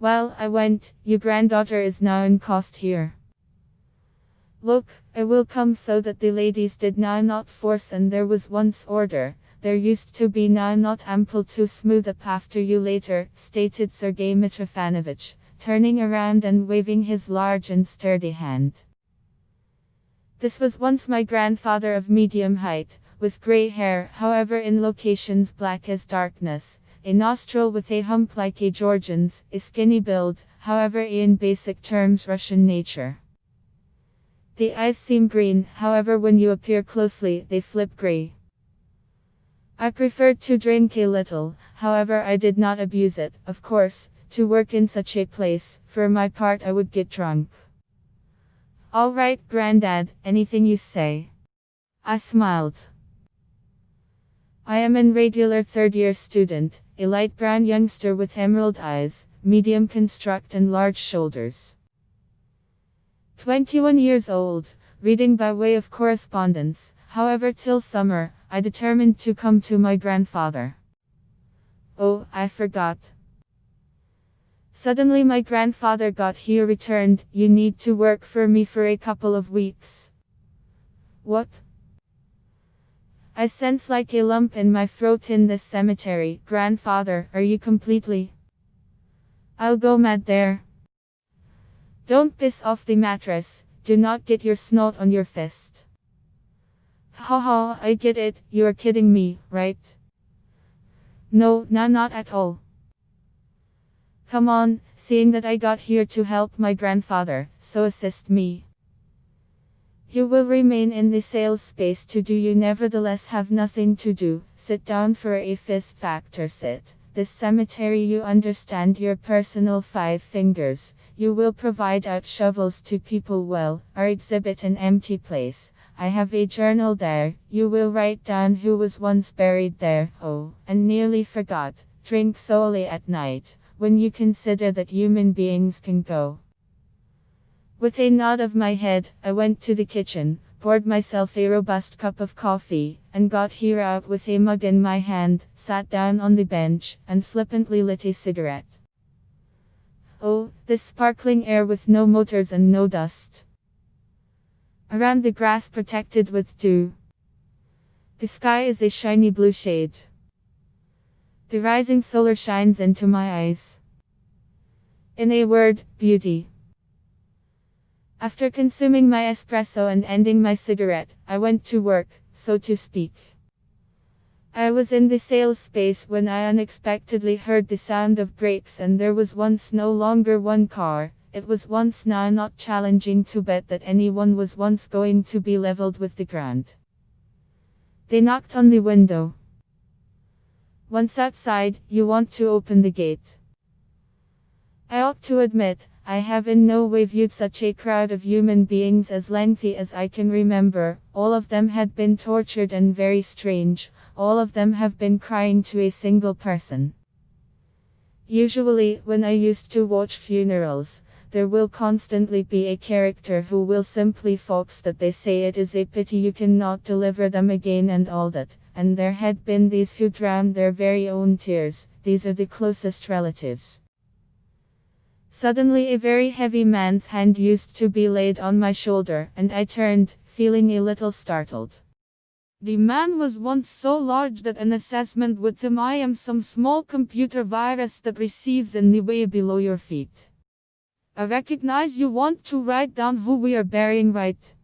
Well, I went, your granddaughter is now in cost here. Look, I will come so that the ladies did now not force and there was once order, there used to be now not ample to smooth up after you later, stated Sergei Mitrofanovich, turning around and waving his large and sturdy hand. This was once my grandfather of medium height, with grey hair, however in locations black as darkness, a nostril with a hump like a Georgian's, a skinny build, however in basic terms Russian nature. The eyes seem green, however when you appear closely, they flip grey. I preferred to drink a little, however I did not abuse it, of course, to work in such a place, for my part I would get drunk. All right, Grandad, anything you say. I smiled. I am an regular third-year student, a light brown youngster with emerald eyes, medium construct and large shoulders. 21 years old, reading by way of correspondence, however till summer, I determined to come to my grandfather. Oh, I forgot. Suddenly my grandfather got here returned, you need to work for me for a couple of weeks. What? I sense like a lump in my throat in this cemetery. Grandfather, are you completely? I'll go mad there. Don't piss off the mattress, do not get your snot on your fist. Haha, I get it, you are kidding me, right? No, not at all. Come on, seeing that I got here to help my grandfather, so assist me. You will remain in the sales space to do you nevertheless have nothing to do, sit down for a fifth factor sit. This cemetery you understand your personal 5 fingers, you will provide out shovels to people well, or exhibit an empty place. I have a journal there, you will write down who was once buried there, oh, and nearly forgot, drink solely at night, when you consider that human beings can go. With a nod of my head, I went to the kitchen, poured myself a robust cup of coffee, and got here out with a mug in my hand, sat down on the bench, and flippantly lit a cigarette. Oh, this sparkling air with no motors and no dust. Around the grass protected with dew. The sky is a shiny blue shade. The rising solar shines into my eyes. In a word, beauty. After consuming my espresso and ending my cigarette, I went to work, so to speak. I was in the sales space when I unexpectedly heard the sound of brakes and there was once no longer one car, it was once now not challenging to bet that anyone was once going to be leveled with the ground. They knocked on the window. Once outside, you want to open the gate. I ought to admit, I have in no way viewed such a crowd of human beings as lengthy as I can remember. All of them had been tortured and very strange, all of them have been crying to a single person. Usually, when I used to watch funerals, there will constantly be a character who will simply fox that they say it is a pity you cannot deliver them again and all that, and there had been these who drowned their very own tears, these are the closest relatives. Suddenly a very heavy man's hand used to be laid on my shoulder, and I turned, feeling a little startled. The man was once so large that an assessment would seem I am some small computer virus that receives in the way below your feet. I recognize you want to write down who we are burying, right?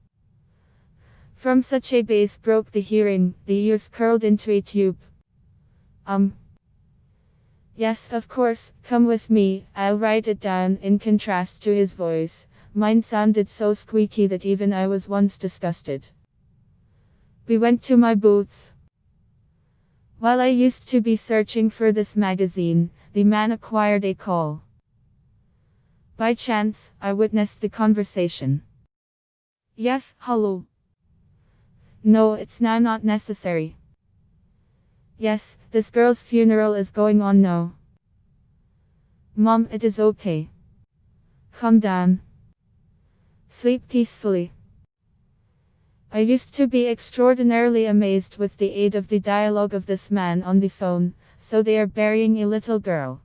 From such a base broke the hearing, the ears curled into a tube. Yes, of course, come with me, I'll write it down. In contrast to his voice, mine sounded so squeaky that even I was once disgusted. We went to my booth. While I used to be searching for this magazine, the man acquired a call. By chance, I witnessed the conversation. Yes, hello. No, it's now not necessary. Yes, this girl's funeral is going on now. Mom, it is okay. Calm down. Sleep peacefully. I used to be extraordinarily amazed with the aid of the dialogue of this man on the phone, so they are burying a little girl.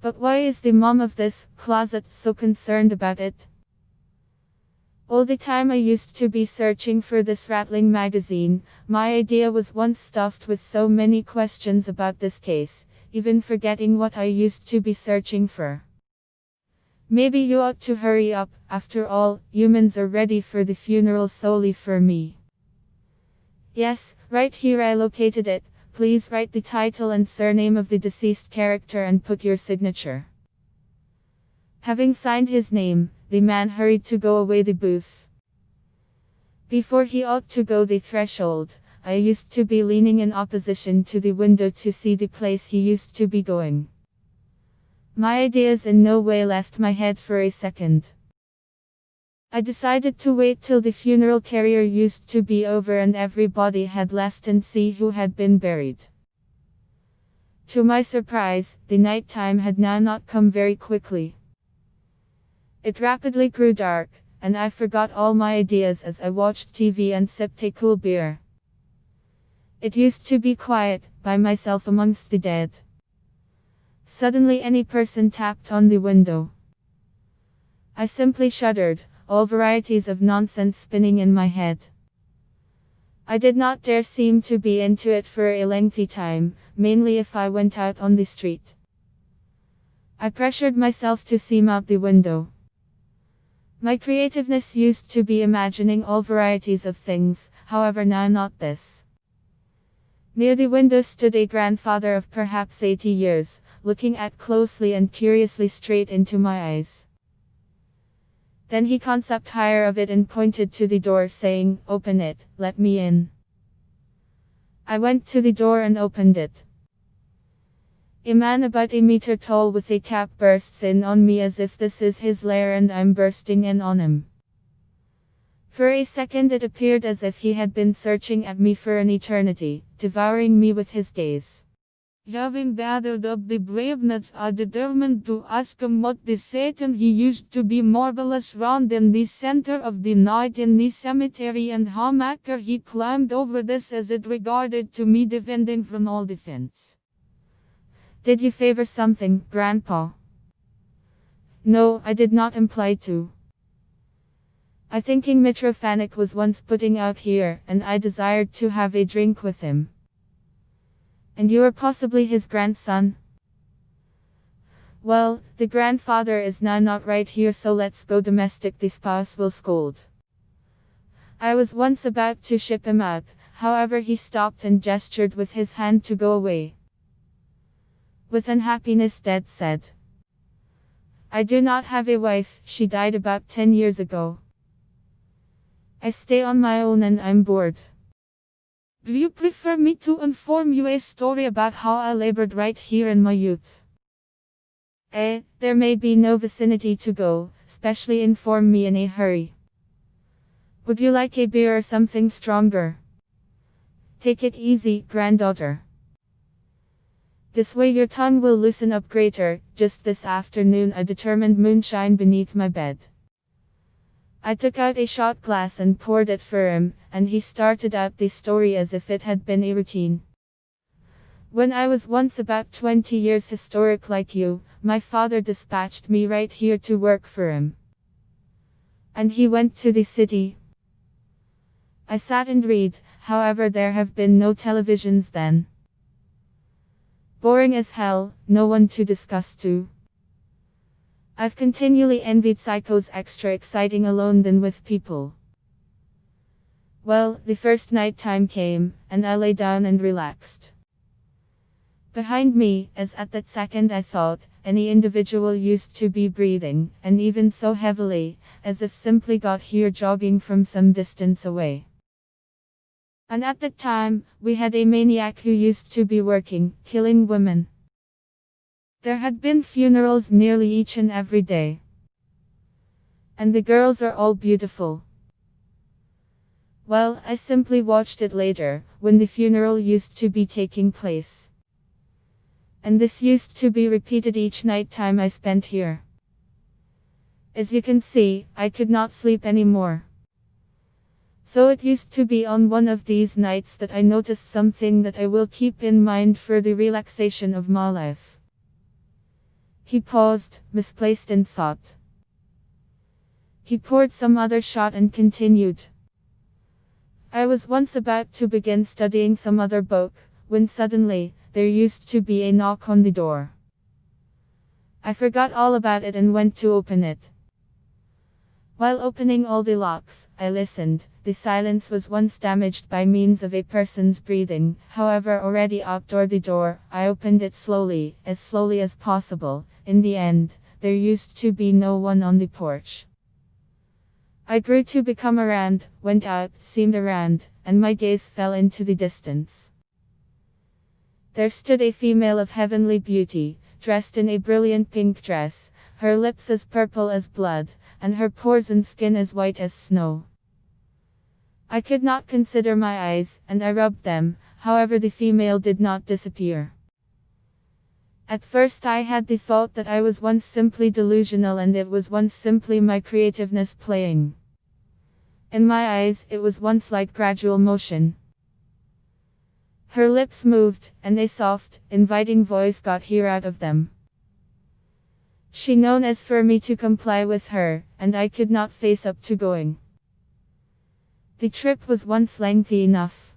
But why is the mom of this closet so concerned about it? All the time I used to be searching for this rattling magazine, my idea was once stuffed with so many questions about this case, even forgetting what I used to be searching for. Maybe you ought to hurry up, after all, humans are ready for the funeral solely for me. Yes, right here I located it. Please write the title and surname of the deceased character and put your signature. Having signed his name, the man hurried to go away the booth. Before he ought to go the threshold, I used to be leaning in opposition to the window to see the place he used to be going. My ideas in no way left my head for a second. I decided to wait till the funeral carrier used to be over and everybody had left and see who had been buried. To my surprise, the night time had now not come very quickly. It rapidly grew dark, and I forgot all my ideas as I watched TV and sipped a cool beer. It used to be quiet, by myself amongst the dead. Suddenly any person tapped on the window. I simply shuddered, all varieties of nonsense spinning in my head. I did not dare seem to be into it for a lengthy time, mainly if I went out on the street. I pressured myself to seem out the window. My creativeness used to be imagining all varieties of things, however now not this. Near the window stood a grandfather of perhaps 80 years, looking at closely and curiously straight into my eyes. Then he concept higher of it and pointed to the door saying, "Open it, let me in." I went to the door and opened it. A man about a meter tall with a cap bursts in on me as if this is his lair and I'm bursting in on him. For a second it appeared as if he had been searching at me for an eternity, devouring me with his gaze. Having gathered up the brave nuts, I determined to ask him what the Satan he used to be marvelous round in the center of the night in the cemetery and how macker he climbed over this as it regarded to me defending from all defense. Did you favor something, Grandpa? No, I did not imply to. I thinking Mitrofanich was once putting out here, and I desired to have a drink with him. And you are possibly his grandson? Well, the grandfather is now not right here, so let's go domestic, the spouse will scold. I was once about to ship him out, however he stopped and gestured with his hand to go away. With unhappiness Dad said, "I do not have a wife, she died about 10 years ago. I stay on my own and I'm bored. Do you prefer me to inform you a story about how I labored right here in my youth?" There may be no vicinity to go, especially inform me in a hurry. Would you like a beer or something stronger? Take it easy, granddaughter. This way your tongue will loosen up greater. Just this afternoon I determined moonshine beneath my bed. I took out a shot glass and poured it for him, and he started out the story as if it had been a routine. When I was once about 20 years historic like you, my father dispatched me right here to work for him. And he went to the city. I sat and read, however there have been no televisions then. Boring as hell, no one to discuss to. I've continually envied psychos extra exciting alone than with people. Well, the first night time came, and I lay down and relaxed. Behind me, as at that second I thought, any individual used to be breathing, and even so heavily, as if simply got here jogging from some distance away. And at that time, we had a maniac who used to be working, killing women. There had been funerals nearly each and every day. And the girls are all beautiful. Well, I simply watched it later, when the funeral used to be taking place. And this used to be repeated each night time I spent here. As you can see, I could not sleep anymore. So it used to be on one of these nights that I noticed something that I will keep in mind for the relaxation of my life. He paused, misplaced in thought. He poured some other shot and continued. I was once about to begin studying some other book, when suddenly, there used to be a knock on the door. I forgot all about it and went to open it. While opening all the locks, I listened. The silence was once damaged by means of a person's breathing. However, already outdoor the door, I opened it slowly as possible. In the end, there used to be no one on the porch. I grew to become around, went out, seemed around, and my gaze fell into the distance. There stood a female of heavenly beauty, dressed in a brilliant pink dress, her lips as purple as blood, and her pores and skin as white as snow. I could not consider my eyes, and I rubbed them, however the female did not disappear. At first I had the thought that I was once simply delusional and it was once simply my creativeness playing. In my eyes, it was once like gradual motion. Her lips moved, and a soft, inviting voice got here out of them. She known as for me to comply with her, and I could not face up to going. The trip was once lengthy enough.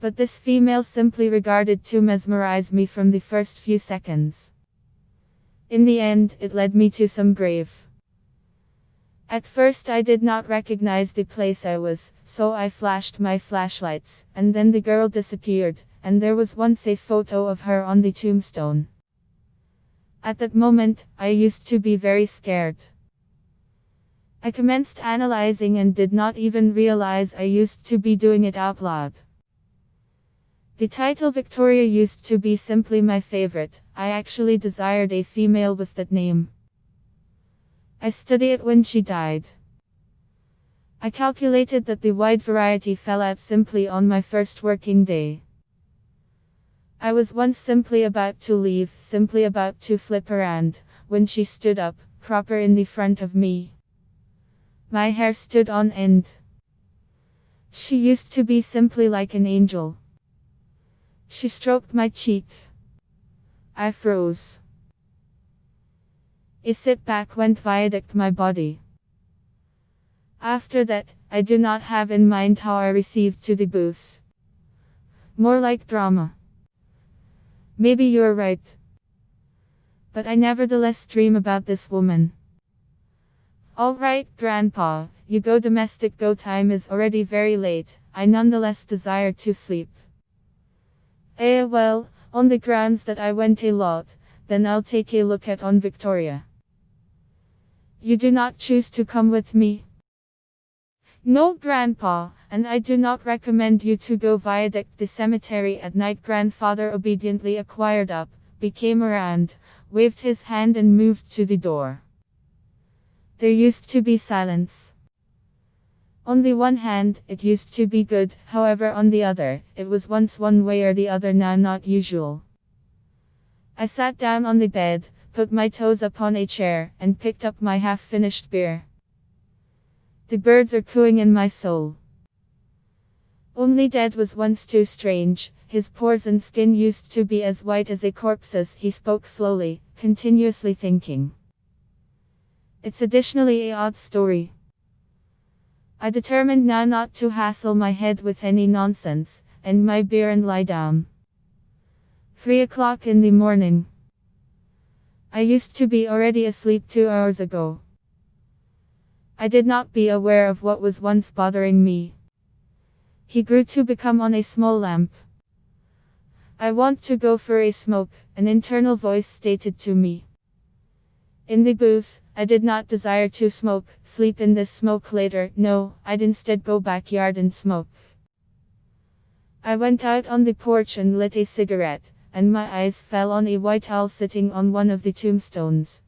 But this female simply regarded to mesmerize me from the first few seconds. In the end, it led me to some grave. At first I did not recognize the place I was, so I flashed my flashlights, and then the girl disappeared, and there was once a photo of her on the tombstone. At that moment, I used to be very scared. I commenced analyzing and did not even realize I used to be doing it out loud. The title Victoria used to be simply my favorite. I actually desired a female with that name. I studied it when she died. I calculated that the wide variety fell out simply on my first working day. I was once simply about to leave, simply about to flip around, when she stood up, proper in the front of me. My hair stood on end. She used to be simply like an angel. She stroked my cheek. I froze. A sit-back went viaduct my body. After that, I do not have in mind how I received to the booth. More like drama. Maybe you're right. But I nevertheless dream about this woman. Alright, Grandpa, you go domestic, go, time is already very late. I nonetheless desire to sleep. Well, on the grounds that I went a lot, then I'll take a look at on Victoria. You do not choose to come with me? No, Grandpa, and I do not recommend you to go viaduct the cemetery at night. Grandfather obediently acquired up, became around, waved his hand and moved to the door. There used to be silence. On the one hand, it used to be good, however on the other, it was once one way or the other, now not usual. I sat down on the bed, put my toes upon a chair, and picked up my half-finished beer. The birds are cooing in my soul. Only dead was once too strange, his pores and skin used to be as white as a corpse's. He spoke slowly, continuously thinking. It's additionally a odd story. I determined now not to hassle my head with any nonsense, and my beer and lie down. 3 o'clock in the morning. I used to be already asleep 2 hours ago. I did not be aware of what was once bothering me. He grew to become on a small lamp. I want to go for a smoke, an internal voice stated to me. In the booth, I did not desire to smoke, sleep in this smoke later, no, I'd instead go backyard and smoke. I went out on the porch and lit a cigarette, and my eyes fell on a white owl sitting on one of the tombstones.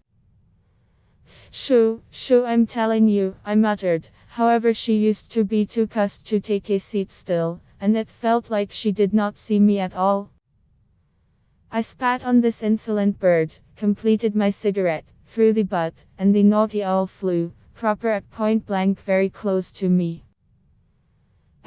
Shoo, I'm telling you, I muttered. However, she used to be too cussed to take a seat still, and it felt like she did not see me at all. I spat on this insolent bird, completed my cigarette, threw the butt, and the naughty owl flew, proper at point blank, very close to me.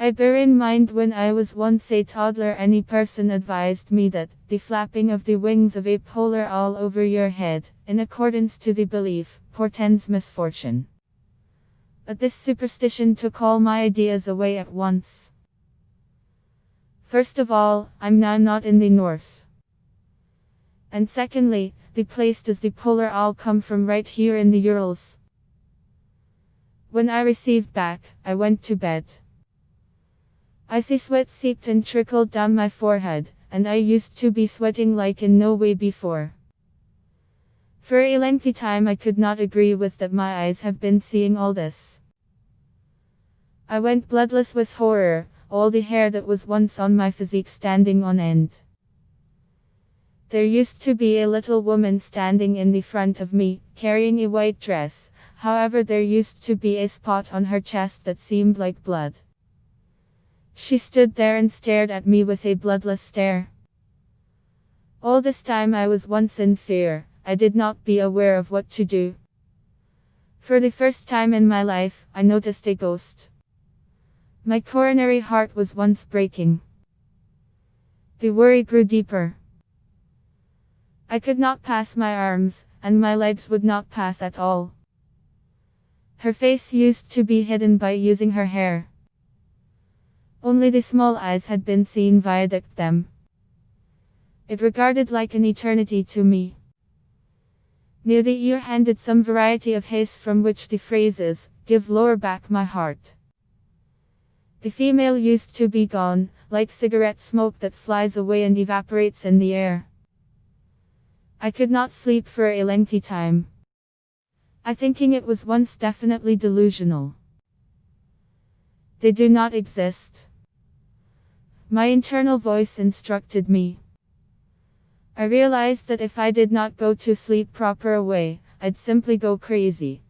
I bear in mind when I was once a toddler, any person advised me that the flapping of the wings of a polar owl over your head, in accordance to the belief, portends misfortune. But this superstition took all my ideas away at once. First of all, I'm now not in the north. And secondly, the place does the polar owl come from right here in the Urals. When I received back, I went to bed. Icy sweat seeped and trickled down my forehead, and I used to be sweating like in no way before. For a lengthy time I could not agree with that my eyes have been seeing all this. I went bloodless with horror, all the hair that was once on my physique standing on end. There used to be a little woman standing in the front of me, carrying a white dress, however there used to be a spot on her chest that seemed like blood. She stood there and stared at me with a bloodless stare. All this time I was once in fear, I did not be aware of what to do. For the first time in my life, I noticed a ghost. My coronary heart was once breaking. The worry grew deeper. I could not pass my arms, and my legs would not pass at all. Her face used to be hidden by using her hair. Only the small eyes had been seen via them. It regarded like an eternity to me. Near the ear handed some variety of haze from which the phrases, give lower back my heart. The female used to be gone, like cigarette smoke that flies away and evaporates in the air. I could not sleep for a lengthy time. I thinking it was once definitely delusional. They do not exist. My internal voice instructed me. I realized that if I did not go to sleep proper away, I'd simply go crazy.